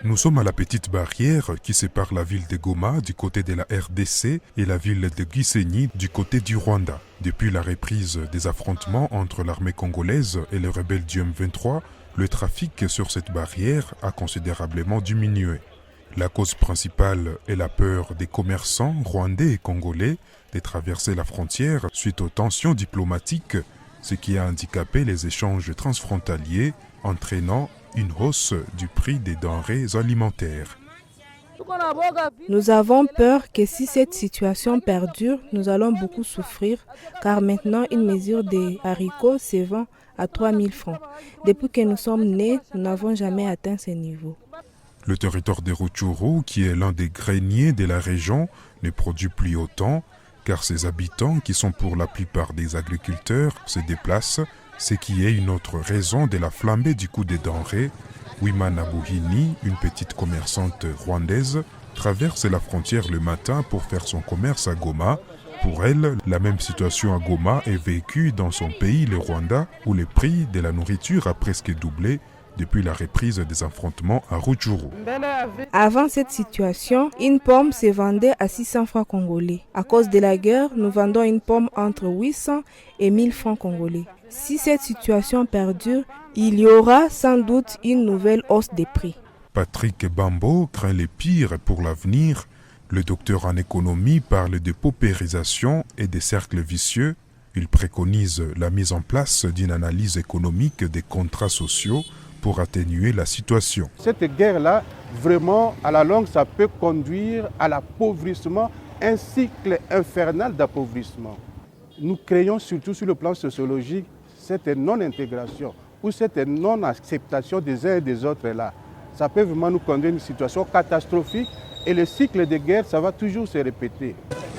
Nous sommes à la petite barrière qui sépare la ville de Goma du côté de la RDC et la ville de Gisenyi du côté du Rwanda. Depuis la reprise des affrontements entre l'armée congolaise et les rebelles du M23, le trafic sur cette barrière a considérablement diminué. La cause principale est la peur des commerçants rwandais et congolais de traverser la frontière suite aux tensions diplomatiques, ce qui a handicapé les échanges transfrontaliers, entraînant une hausse du prix des denrées alimentaires. Nous avons peur que si cette situation perdure, nous allons beaucoup souffrir, car maintenant une mesure des haricots se vend à 3 000 francs. Depuis que nous sommes nés, nous n'avons jamais atteint ce niveau. Le territoire de Rutshuru, qui est l'un des greniers de la région, ne produit plus autant, car ses habitants, qui sont pour la plupart des agriculteurs, se déplacent, ce qui est une autre raison de la flambée du coût des denrées. Wimana Buhini, une petite commerçante rwandaise, traverse la frontière le matin pour faire son commerce à Goma. Pour elle, la même situation à Goma est vécue dans son pays, le Rwanda, où le prix de la nourriture a presque doublé depuis la reprise des affrontements à Rutshuru. Avant cette situation, une pomme se vendait à 600 francs congolais. À cause de la guerre, nous vendons une pomme entre 800 et 1000 francs congolais. Si cette situation perdure, il y aura sans doute une nouvelle hausse des prix. Patrick Bambo craint le pire pour l'avenir. Le docteur en économie parle de paupérisation et des cercles vicieux. Il préconise la mise en place d'une analyse économique des contrats sociaux pour atténuer la situation. Cette guerre-là, vraiment, à la longue, ça peut conduire à l'appauvrissement, un cycle infernal d'appauvrissement. Nous créons surtout sur le plan sociologique cette non-intégration ou cette non-acceptation des uns et des autres là. Ça peut vraiment nous conduire à une situation catastrophique et le cycle de guerre, ça va toujours se répéter.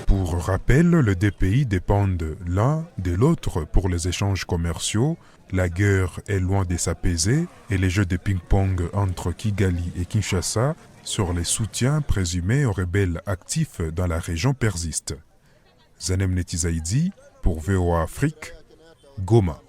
Pour rappel, les deux pays dépendent l'un de l'autre pour les échanges commerciaux. La guerre est loin de s'apaiser et les jeux de ping-pong entre Kigali et Kinshasa sur les soutiens présumés aux rebelles actifs dans la région persistent. Zanem Netizaidi pour VOA Afrique, Goma.